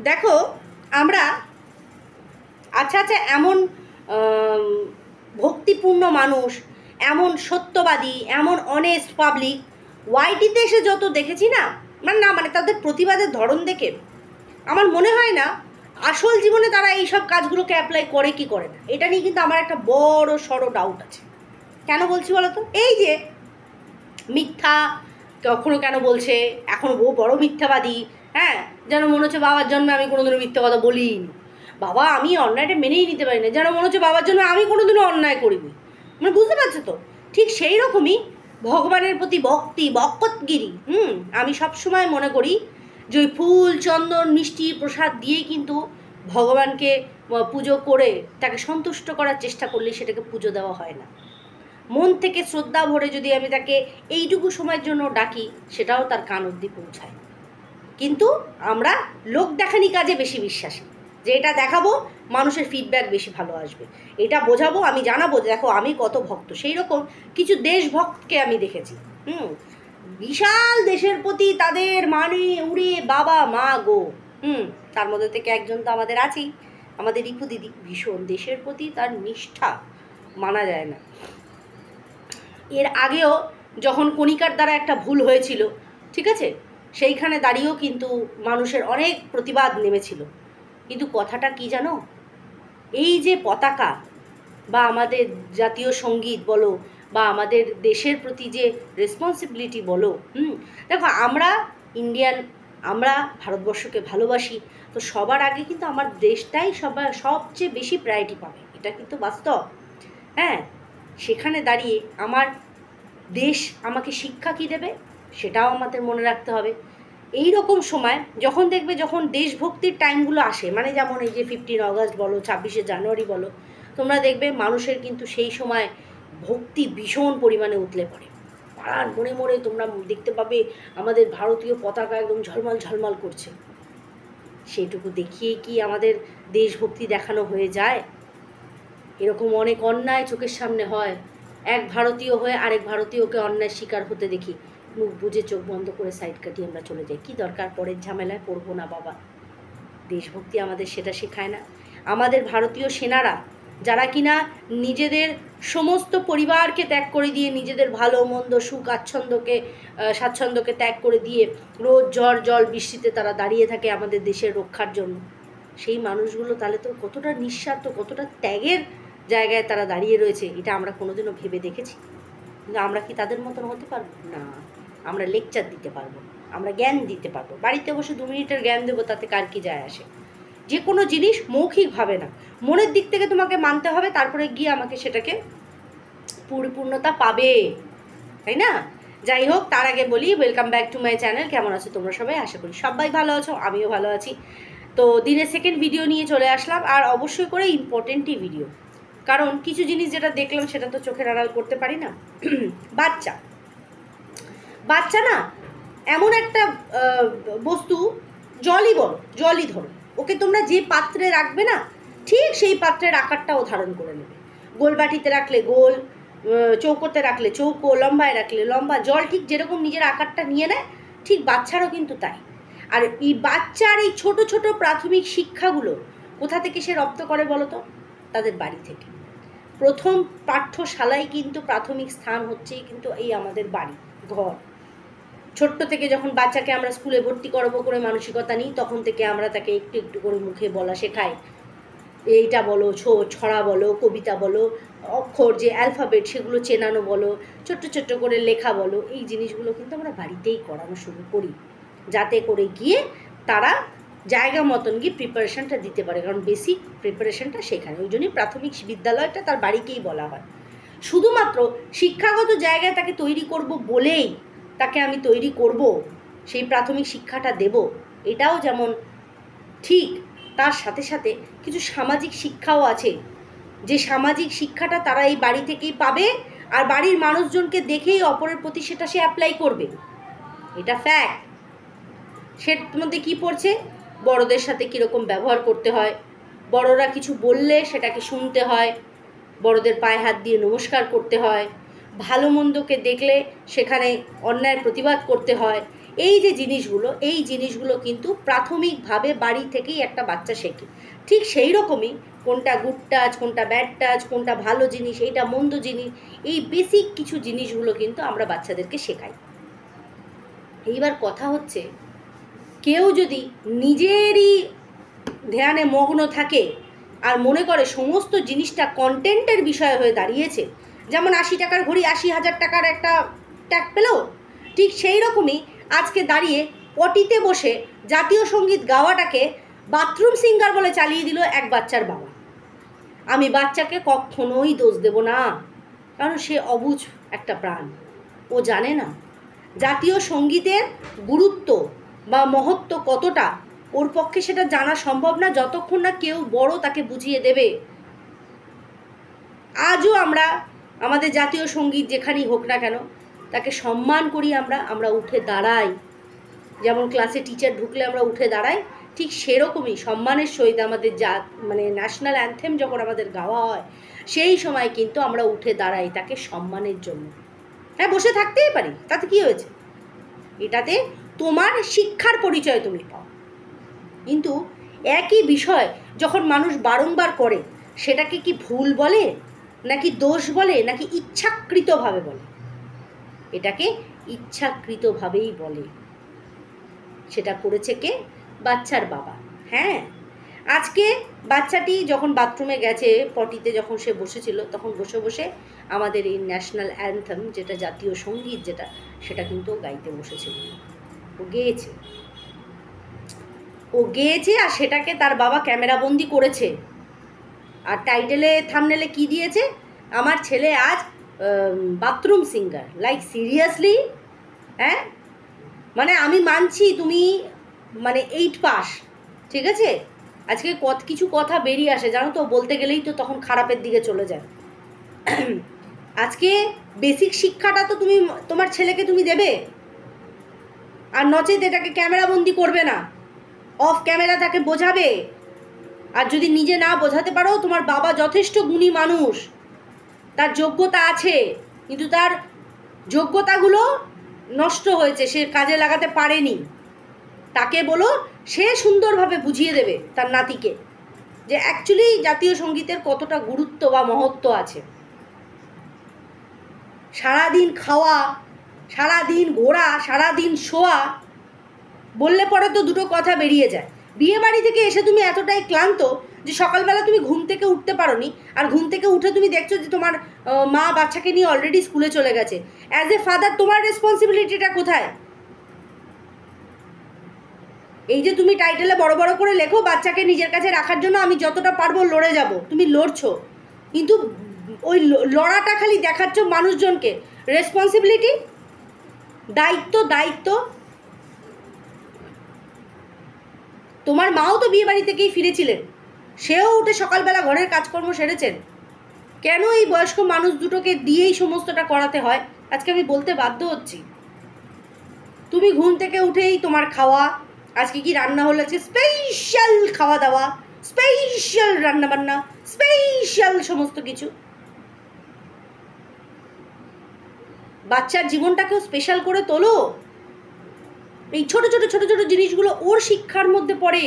দেখো আমরা আচ্ছা আচ্ছা এমন ভক্তিপূর্ণ মানুষ, এমন সত্যবাদী, এমন অনেস্ট পাবলিক ওয়াইটিতে এসে যত দেখেছি না, মানে তাদের প্রতিবাদের ধরন দেখে আমার মনে হয় না আসল জীবনে তারা এইসব কাজগুলোকে অ্যাপ্লাই করে কি করে না। এটা নিয়ে কিন্তু আমার একটা বড় সড়ো ডাউট আছে। কেন বলছি বলো তো? এই যে মিথ্যা কখনো কেন বলছে, এখন ও বড় মিথ্যাবাদী। হ্যাঁ, যেন মনে হচ্ছে বাবার জন্মে আমি কোনোদিনও মিথ্যা কথা বলিনি, বাবা আমি অন্যায়টা মেনেই নিতে পারি না, যেন মনে হচ্ছে বাবার জন্য আমি কোনোদিনও অন্যায় করিনি। মানে বুঝতে পারছো তো? ঠিক সেই রকমই ভগবানের প্রতি ভক্তি, বক্কতগিরি। আমি সবসময় মনে করি যে ওই ফুল চন্দন মিষ্টি প্রসাদ দিয়েই কিন্তু ভগবানকে পুজো করে তাকে সন্তুষ্ট করার চেষ্টা করলে সেটাকে পুজো দেওয়া হয় না। মন থেকে শ্রদ্ধা ভরে যদি আমি তাকে এইটুকু সময়ের জন্য ডাকি, সেটাও তার কান অবধি পৌঁছায়। কিন্তু আমরা লোক দেখানি কাজে বেশি বিশ্বাসী, যে এটা দেখাবো মানুষের ফিডব্যাক বেশি ভালো আসবে, এটা বোঝাবো, আমি জানাবো দেখো আমি কত ভক্ত। সেই রকম কিছু দেশভক্তকে আমি দেখেছি। বিশাল দেশের প্রতি তাদের মানে উড়ে বাবা মা গো। তার মধ্যে থেকে একজন তো আমাদের আছেই, আমাদের রিপু দিদি। ভীষণ দেশের প্রতি তার নিষ্ঠা মানা যায় না। এর আগেও যখন কণিকার দ্বারা একটা ভুল হয়েছিল, ঠিক আছে, সেইখানে দাঁড়িয়েও কিন্তু মানুষের অনেক প্রতিবাদ নেমেছিল। কিন্তু কথাটা কি জানো, এই যে পতাকা বা আমাদের জাতীয় সঙ্গীত বলো বা আমাদের দেশের প্রতি যে রেসপন্সিবিলিটি বলো, দেখো আমরা ইন্ডিয়ান, আমরা ভারতবর্ষকে ভালোবাসি, তো সবার আগে কিন্তু আমার দেশটাই সবচেয়ে বেশি প্রায়োরিটি পাবে, এটা কিন্তু বাস্তব। হ্যাঁ, সেখানে দাঁড়িয়ে আমার দেশ আমাকে শিক্ষা কী দেবে সেটাও আমাদের মনে রাখতে হবে। এই রকম সময় যখন দেখবে, যখন দেশভক্তির টাইমগুলো আসে, মানে যেমন এই যে 15 অগস্ট বলো, 26শে জানুয়ারি বলো, তোমরা দেখবে মানুষের কিন্তু সেই সময় ভক্তি ভীষণ পরিমাণে উতলে পড়ে। পাড়ার মনে মনে তোমরা দেখতে পাবে আমাদের ভারতীয় পতাকা একদম ঝলমল ঝলমল করছে। সেইটুকু দেখিয়ে কি আমাদের দেশভক্তি দেখানো হয়ে যায়? এরকম অনেক অন্যায় চোখের সামনে হয়, এক ভারতীয় হয়ে আরেক ভারতীয়কে অন্যায় শিকার হতে দেখি, মুখ বুজে চোখ বন্ধ করে সাইড কাটিয়ে আমরা চলে যাই। কি দরকার পরের ঝামেলায় পড়বো না বাবা। দেশভক্তি আমাদের সেটা শেখায় না। আমাদের ভারতীয় সেনারা যারা কিনা নিজেদের সমস্ত পরিবারকে ত্যাগ করে দিয়ে, নিজেদের ভালো মন্দ সুখ স্বাচ্ছন্দ্যকে ত্যাগ করে দিয়ে রোজ ঝড় জল বৃষ্টিতে তারা দাঁড়িয়ে থাকে আমাদের দেশের রক্ষার জন্য, সেই মানুষগুলো তাহলে তো কতটা নিঃস্বার্থ, কতটা ত্যাগের জায়গায় তারা দাঁড়িয়ে রয়েছে, এটা আমরা কোনোদিনও ভেবে দেখেছি? কিন্তু আমরা কি তাদের মতন হতে পারবো না? আমরা লেকচার দিতে পারবো, আমরা জ্ঞান দিতে পারবো, বাড়িতে বসে 2 মিনিটের জ্ঞান দেবো, তাতে কার কি যায় আসে? যে কোনো জিনিস মৌখিকভাবে না, মনের দিক থেকে তোমাকে মানতে হবে, তারপরে গিয়ে আমাকে সেটাকে পরিপূর্ণতা পাবে, তাই না? যাই হোক, তার আগে বলি welcome back to my channel. কেমন আছো তোমরা সবাই? আশা করি সবাই ভালো আছো, আমিও ভালো আছি। তো দিনের সেকেন্ড ভিডিও নিয়ে চলে আসলাম, আর অবশ্যই করে ইম্পর্টেন্টই ভিডিও, কারণ কিছু জিনিস যেটা দেখলাম সেটা তো চোখের আড়াল করতে পারি না। বাচ্চা না এমন একটা বস্তু, জলই ধরো, ওকে তোমরা যে পাত্রে রাখবে না, ঠিক সেই পাত্রের আকারটাও ধারণ করে নেবে। গোল বাটিতে রাখলে গোল, চৌকোতে রাখলে চৌকো, লম্বায় রাখলে লম্বা। জল ঠিক যেরকম নিজের আকারটা নিয়ে নেয়, ঠিক বাচ্চারাও কিন্তু তাই। আর এই বাচ্চার এই ছোট ছোট প্রাথমিক শিক্ষাগুলো কোথা থেকে সে রপ্ত করে বলো তো? তাদের বাড়ি থেকে। প্রথম পাঠ্যশালায় কিন্তু প্রাথমিক স্থান হচ্ছেই কিন্তু এই আমাদের বাড়ি, ঘর। ছোট্ট থেকে যখন বাচ্চাকে আমরা স্কুলে ভর্তি করবো করে মানসিকতা নিই, তখন থেকে আমরা তাকে একটু একটু করে মুখে বলা শেখাই। এইটা বলো, ছড়া বলো, কবিতা বলো, অক্ষর যে অ্যালফাবেট সেগুলো চেনানো বলো, ছোট্ট ছোট্ট করে লেখা বলো, এই জিনিসগুলো কিন্তু আমরা বাড়িতেই করানো শুরু করি, যাতে করে গিয়ে তারা জায়গা মতন গিয়ে প্রিপারেশনটা দিতে পারে। কারণ বেসিক প্রিপারেশনটা সেখানে, ওই জন্যই প্রাথমিক বিদ্যালয়টা তার বাড়িকেই বলা হয়। শুধুমাত্র শিক্ষাগত জায়গায় তাকে তৈরি করব বলেই তাকে আমি তৈরি করব, সেই প্রাথমিক শিক্ষাটা দেব, এটাও যেমন ঠিক, তার সাথে সাথে কিছু সামাজিক শিক্ষাও আছে, যে সামাজিক শিক্ষাটা তারা এই বাড়ি থেকেই পাবে, আর বাড়ির মানুষজনকে দেখেই অপরের প্রতি সেটা সে অ্যাপ্লাই করবে, এটা ফ্যাক্ট। সের মধ্যে কী পড়ছে? বড়দের সাথে কীরকম ব্যবহার করতে হয়, বড়রা কিছু বললে সেটাকে শুনতে হয়, বড়দের পায়ে হাত দিয়ে নমস্কার করতে হয়, ভালো মন্দকে দেখলে সেখানে অন্যায়ের প্রতিবাদ করতে হয়। এই যে জিনিসগুলো, এই জিনিসগুলো কিন্তু প্রাথমিকভাবে বাড়ি থেকেই একটা বাচ্চা শেখে। ঠিক সেই রকমই কোনটা গুড টাচ, কোনটা ব্যাড টাচ, কোনটা ভালো জিনিস, এইটা মন্দ জিনিস, এই বেসিক কিছু জিনিসগুলো কিন্তু আমরা বাচ্চাদেরকে শেখাই। এইবার কথা হচ্ছে, কেউ যদি নিজেরই ধ্যানে মগ্ন থাকে আর মনে করে সমস্ত জিনিসটা কন্টেন্টের বিষয় হয়ে দাঁড়িয়েছে, যেমন 80 টাকার ঘড়ি 80,000 টাকার একটা ট্যাগ পেল, ঠিক সেই রকমই আজকে দাঁড়িয়ে পটিতে বসে জাতীয় সঙ্গীত গাওয়াটাকে বাথরুম সিঙ্গার বলে চালিয়ে দিল এক বাচ্চার বাবা। আমি বাচ্চাকে কখনোই দোষ দেব না, কারণ সে অবুঝ একটা প্রাণ, ও জানে না জাতীয় সঙ্গীতের গুরুত্ব বা মহত্ব কতটা। ওর পক্ষে সেটা জানা সম্ভব না যতক্ষণ না কেউ বড় তাকে বুঝিয়ে দেবে। আজও আমরা আমাদের জাতীয় সঙ্গীত যেখানেই হোক না কেন তাকে সম্মান করি, আমরা উঠে দাঁড়াই। যেমন ক্লাসে টিচার ঢুকলে আমরা উঠে দাঁড়াই, ঠিক সেরকমই সম্মানের সহিত আমাদের মানে ন্যাশনাল অ্যানথেম যখন আমাদের গাওয়া হয় সেই সময় কিন্তু আমরা উঠে দাঁড়াই তাকে সম্মানের জন্য। হ্যাঁ, বসে থাকতেই পারি, তাতে কি হয়েছে? এটাতে তোমার শিক্ষার পরিচয় তুমি পাও। কিন্তু একই বিষয় যখন মানুষ বারংবার করে, সেটাকে কি ভুল বলে, নাকি দোষ বলে, নাকি ইচ্ছাকৃতভাবে বলে? এটাকে ইচ্ছাকৃতভাবেই বলে। সেটা করেছে কে? বাচ্চার বাবা। হ্যাঁ, আজকে বাচ্চাটি যখন বাথরুমে গেছে, পটিতে যখন সে বসেছিল, তখন বসে বসে আমাদের এই ন্যাশনাল অ্যানথেম, যেটা জাতীয় সঙ্গীত, সেটা কিন্তু গাইতে বসেছিল। ও গেয়েছে আর সেটাকে তার বাবা ক্যামেরাবন্দি করেছে। আর টাইটেলে, থাম্বনেলে কি দিয়েছে? আমার ছেলে আজ বাথরুম সিঙ্গার। Like seriously? হ্যাঁ, মানে আমি মানছি তুমি মানে 8 পাস, ঠিক আছে, আজকে কিছু কথা বেরিয়ে আসে জানো তো, বলতে গেলেই তো তখন খারাপের দিকে চলে যায়। আজকে বেসিক শিক্ষাটা তো তুমি তোমার ছেলেকে তুমি দেবে, আর নচেত এটাকে ক্যামেরাবন্দি করবে না, অফ ক্যামেরা তাকে বোঝাবে। আর যদি নিজে না বোঝাতে পারো, তোমার বাবা যথেষ্ট গুণী মানুষ, তার যোগ্যতা আছে, কিন্তু তার যোগ্যতাগুলো নষ্ট হয়েছে, সে কাজে লাগাতে পারেনি। তাকে বলো, সে সুন্দরভাবে বুঝিয়ে দেবে তার নাতিকে যে অ্যাকচুয়ালি জাতীয় সঙ্গীতের কতটা গুরুত্ব বা মহত্ব আছে। সারাদিন খাওয়া, সারাদিন ঘোরা, সারাদিন শোয়া, বললে পরে তো দুটো কথা বেরিয়ে যায়। বিয়ে বাড়ি থেকে এসে তুমি এতটাই ক্লান্ত যে সকালবেলা তুমি ঘুম থেকে উঠতে পারোনি, আর ঘুম থেকে উঠে তুমি দেখছো যে তোমার মা বাচ্চাকে নিয়ে অলরেডি স্কুলে চলে গেছে। অ্যাজ এ ফাদার তোমার রেসপন্সিবিলিটিটা কোথায়? এই যে তুমি টাইটেলে বড় বড় করে লেখো বাচ্চাকে নিজের কাছে রাখার জন্য আমি যতটা পারবো লড়ে যাব, তুমি লড়ছো, কিন্তু ওই লড়াটা খালি দেখাচ্ছ মানুষজনকে। রেসপন্সিবিলিটি, দায়িত্ব। তোমার মাও তো বিয়ে বাড়ি থেকেই ফিরেছিলেন, সেও উঠে সকালবেলা ঘরের কাজকর্ম সেরেছেন। কেন এই বয়স্ক মানুষ দুটোকে দিয়েই সমস্তটা করাতে হয়? আজকে আমি বলতে বাধ্য হচ্ছি। তুমি ঘুম থেকে উঠেই তোমার খাওয়া, আজকে কি রান্না হলো, আজকে স্পেশাল খাওয়া দাওয়া, স্পেশাল রান্নাবান্না, স্পেশাল সমস্ত কিছু। বাচ্চার জীবনটাকেও স্পেশাল করে তোলো। এই ছোট ছোট জিনিসগুলো ওর শিক্ষার মধ্যে পড়ে।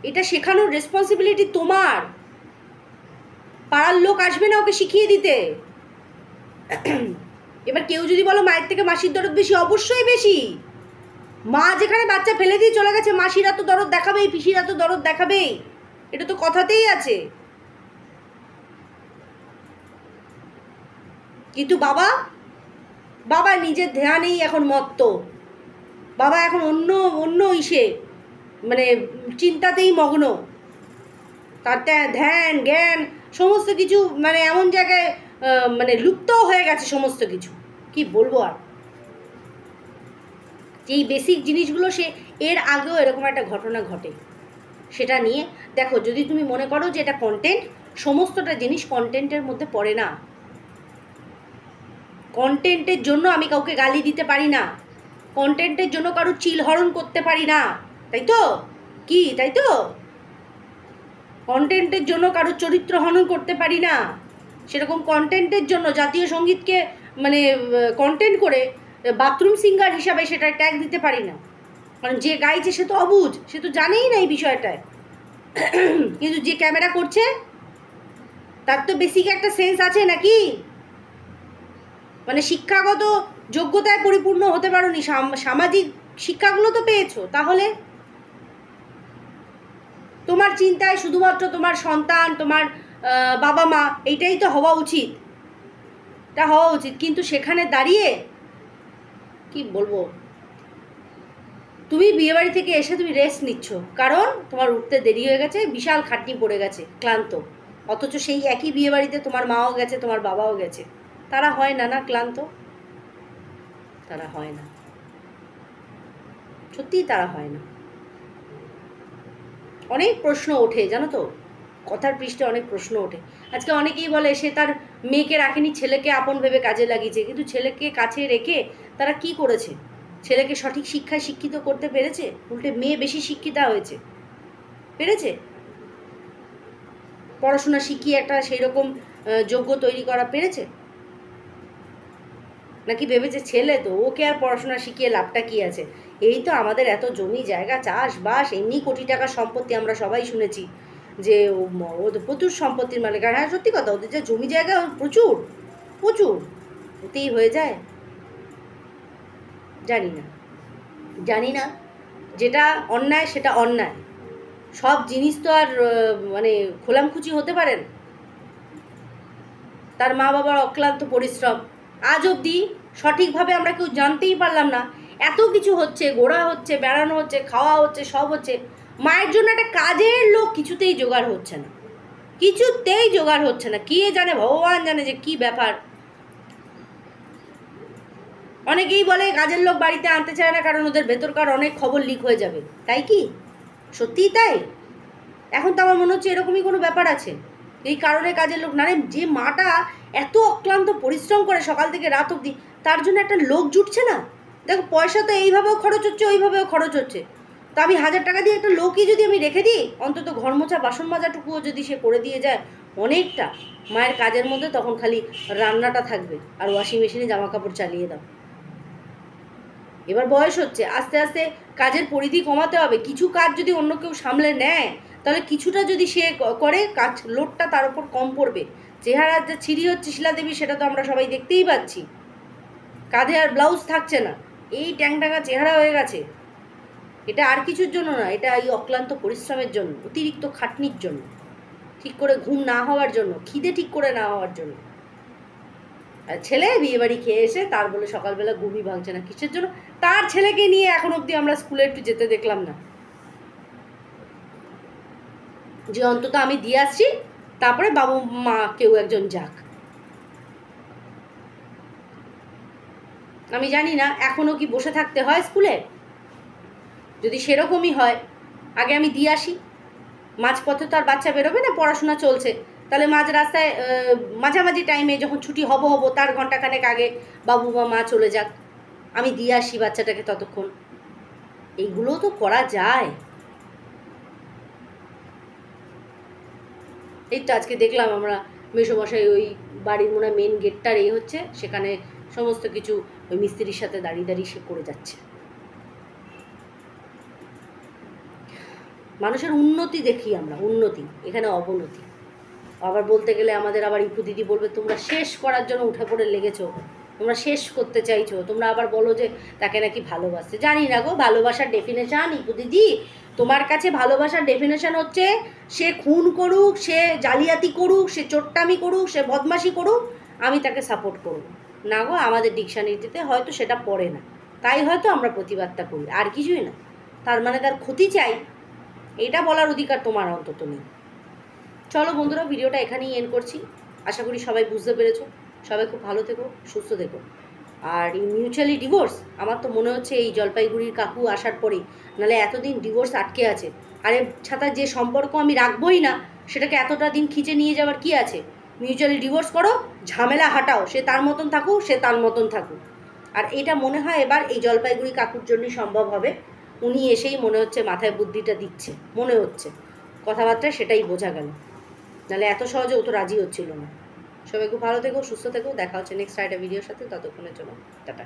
এটা শেখানোর রেসপন্সিবিলিটি তোমার। পাড়ার লোক আসবে না ওকে শিখিয়ে দিতে। এবার কেউ যদি বলো মায়ের থেকে মাসির দরদ বেশি, অবশ্যই বেশি। মা যেখানে বাচ্চা ফেলে দিয়ে চলে গেছে, মাসিরা তো দরদ দেখাবেই, পিসিরা তো দরদ দেখাবেই, এটা তো কথাতেই আছে। কিন্তু বাবা নিজের ধ্যানেই এখন মত্ত। বাবা এখন অন্য ইসে মানে চিন্তাতেই মগ্ন। তার ধ্যান জ্ঞান সমস্ত কিছু মানে এমন জায়গায় মানে লুপ্ত হয়ে গেছে সমস্ত কিছু। কি বলবো আর, যেই বেসিক জিনিসগুলো সে এর আগেও এরকম একটা ঘটনা ঘটে, সেটা নিয়ে দেখো। যদি তুমি মনে করো যে এটা কন্টেন্ট, সমস্তটা জিনিস কন্টেন্টের মধ্যে পড়ে না। কন্টেন্টের জন্য আমি কাউকে গালি দিতে পারি না, কন্টেন্টের জন্য কারো চিলহরণ করতে পারি না, তাই তো? কি তাই তো? কন্টেন্টের জন্য কারো চরিত্র হনন করতে পারি না। সেরকম কন্টেন্টের জন্য জাতীয় সঙ্গীতকে মানে কন্টেন্ট করে বাথরুম সিঙ্গার হিসাবে সেটা ট্যাগ দিতে পারি না, কারণ যে গাইছে সে তো অবুঝ, সে তো জানেই না এই বিষয়টায়। কিন্তু যে ক্যামেরা করছে তার তো বেসিক একটা সেন্স আছে নাকি, মানে শিক্ষাগত যোগ্যতায় পরিপূর্ণ হতে পারোনি, সামাজিক শিক্ষাগুলো তো পেয়েছো, তাহলে তোমার চিন্তায় শুধুমাত্র তোমার সন্তান, তোমার বাবা মা, এইটাই তো হওয়া উচিত, তা হওয়া উচিত। কিন্তু সেখানে দাঁড়িয়ে কি বলবো, তুমি বিয়েবাড়ি থেকে এসে তুমি রেস্ট নিচ্ছ, কারণ তোমার উঠতে দেরি হয়ে গেছে, বিশাল খাটনি পড়ে গেছে, ক্লান্ত। অথচ সেই একই বিয়েবাড়িতে তোমার মাও গেছে, তোমার বাবাও গেছে, তারা হয় না না ক্লান্ত? তারা হয় না, সত্যিই তারা হয় না। অনেক প্রশ্ন ওঠে জানো তো, কথার পৃষ্ঠে অনেক প্রশ্ন ওঠে। আজকে অনেকেই বলে সে তার মেয়েকে রাখেনি, ছেলেকে আপন ভেবে কাজে লাগিয়েছে, কিন্তু ছেলেকে কাছে রেখে তারা কি করেছে? ছেলেকে সঠিক শিক্ষায় শিক্ষিত করতে পেরেছে? উল্টে মেয়ে বেশি শিক্ষিতা হয়েছে, পেরেছে? পড়াশোনা শিখিয়ে একটা সেই রকম যোগ্য তৈরি করা পেরেছে? নাকি ভেবেছে ছেলে তো, ওকে আর পড়াশোনা শিখিয়ে লাভটা কি আছে? এই তো আমাদের এত জমি জায়গা, চাষবাস, এমনি কোটি টাকার সম্পত্তি, আমরা সবাই শুনেছি যে ও তো প্রচুর সম্পত্তির মালিক। আর হ্যাঁ, সত্যি কথা, ওদের যে জমি জায়গা প্রচুর প্রচুর, ওতেই হয়ে যায়? জানি না, জানি না। যেটা অন্যায় সেটা অন্যায়, সব জিনিস তো আর মানে খোলামখুচি হতে পারেন। তার মা বাবার অক্লান্ত পরিশ্রম, আজ অবধি সঠিকভাবে আমরা কেউ জানতেই পারলাম না। এত কিছু হচ্ছে, ঘোরা হচ্ছে, বেড়ানো হচ্ছে, খাওয়া হচ্ছে, সব হচ্ছে, মায়ের জন্য একটা কাজের লোক কিছুতেই জোগাড় হচ্ছে না, কিছুতেই জোগাড় হচ্ছে না। কে জানে, ভগবান জানে যে কি ব্যাপার। অনেকেই বলে কাজের লোক বাড়িতে আনতে চায় না কারণ ওদের ভেতরকার অনেক খবর লিক হয়ে যাবে। তাই কি সত্যিই তাই? এখন তো আমার মনে হচ্ছে এরকমই কোনো ব্যাপার আছে, এই কারণে কাজের লোক না রে। যে মাটা এত অক্লান্ত পরিশ্রম করে সকাল থেকে রাত অবধি, তার জন্য একটা লোক জুটছে না। দেখো, পয়সা তো এইভাবেও খরচ হচ্ছে, ওইভাবেও খরচ হচ্ছে। তো আমি 1000 টাকা দিয়ে একটা লোকই যদি আমি রেখে দিই, অন্তত ঘর মোছা বাসন মাজাটুকুও যদি সে করে দিয়ে যায়, অনেকটা মায়ের কাজের মধ্যে তখন খালি রান্নাটা থাকবে আর ওয়াশিং মেশিনে জামা কাপড় চালিয়ে দাও। এবার বয়স হচ্ছে, আস্তে আস্তে কাজের পরিধি কমাতে হবে। কিছু কাজ যদি অন্য কেউ সামলে নেয়, তাহলে কিছুটা যদি সে করে, কাজ লোডটা তার উপর কম পড়বে। চেহারা যে ছিঁড়ি হচ্ছে শিলাদেবী, সেটা তো আমরা সবাই দেখতেই পাচ্ছি। কাঁধে আর ব্লাউজ থাকছে না, এই ট্যাংটাঙ্গা চেহারা হয়ে গেছে। এটা আর কিছুর জন্য না, এটা এই অক্লান্ত পরিশ্রমের জন্য, অতিরিক্ত খাটনির জন্য, ঠিক করে ঘুম না হওয়ার জন্য, খিদে ঠিক করে না হওয়ার জন্য। আর ছেলে বিয়েবাড়ি খেয়ে এসে তার বলে সকালবেলা ঘুমই ভাঙছে না, কিসের জন্য? তার ছেলেকে নিয়ে এখন অবধি আমরা স্কুলে একটু যেতে দেখলাম না, যে অন্তত আমি দিয়ে আসছি, তারপরে বাবু মা কেউ একজন যাক। আমি জানি না এখনও কি বসে থাকতে হয় স্কুলে। যদি সেরকমই হয়, আগে আমি দিয়ে আসি, মাঝপথে তো আর বাচ্চা বেরোবে না, পড়াশোনা চলছে, তাহলে মাঝ রাস্তায় মাঝামাঝি টাইমে যখন ছুটি হব তার ঘন্টাখানেক আগে বাবু বা মা চলে যাক, আমি দিয়ে আসি বাচ্চাটাকে ততক্ষণ। এইগুলোও তো করা যায়। এই তো আজকে দেখলাম আমরা মেসোমশাই ওই বাড়ির মনে মেন গেটটার এই হচ্ছে, সেখানে সমস্ত কিছু ওই মিস্ত্রির সাথে দাঁড়িয়ে দাঁড়িয়ে সে করে যাচ্ছে। মানুষের উন্নতি দেখি আমরা, উন্নতি, এখানে অবনতি। আবার বলতে গেলে আমাদের আবার ইপু দিদি বলবে তোমরা শেষ করার জন্য উঠে পড়ে লেগেছো, তোমরা শেষ করতে চাইছো, তোমরা আবার বলো যে তাকে নাকি ভালোবাসতে। জানি না গো ভালোবাসার ডেফিনেশান। ইপু দিদি, তোমার কাছে ভালোবাসার ডেফিনেশান হচ্ছে সে খুন করুক, সে জালিয়াতি করুক, সে চোট্টামি করুক, সে বদমাশি করুক, আমি তাকে সাপোর্ট করব না গো। আমাদের ডিকশনারিতে হয়তো সেটা পড়ে না, তাই হয়তো আমরা প্রতিবাদটা করি, আর কিছুই না। তার মানে তার ক্ষতি চাই, এটা বলার অধিকার তোমার অন্তত নেই। চলো বন্ধুরা, ভিডিওটা এখানেই এন্ড করছি। আশা করি সবাই বুঝতে পেরেছো। সবাই খুব ভালো থেকো, সুস্থ থেকো। আর এই মিউচুয়ালি ডিভোর্স, আমার তো মনে হচ্ছে এই জলপাইগুড়ির কাকু আসার পরেই, নাহলে এতদিন ডিভোর্স আটকে আছে। আরে ছাতা, যে সম্পর্ক আমি রাখবই না, সেটাকে এতটা দিন খিচে নিয়ে যাওয়ার কি আছে? মিউচুয়ালি ডিভোর্স করো, ঝামেলা হাঁটাও, সে তার মতন থাকুক, সে তার মতন থাকুক। আর এটা মনে হয় এবার এই জলপাইগুড়ি কাকুর জন্যই সম্ভব হবে। উনি এসেই মনে হচ্ছে মাথায় বুদ্ধিটা দিচ্ছে, মনে হচ্ছে কথাবার্তায় সেটাই বোঝা গেল, নাহলে এত সহজে ও তো রাজি হচ্ছিল না। সবাই খুব ভালো থেকো, সুস্থ থেকো। দেখা হচ্ছে নেক্সট একটা ভিডিওর সাথে, ততক্ষণের জন্য টাটা।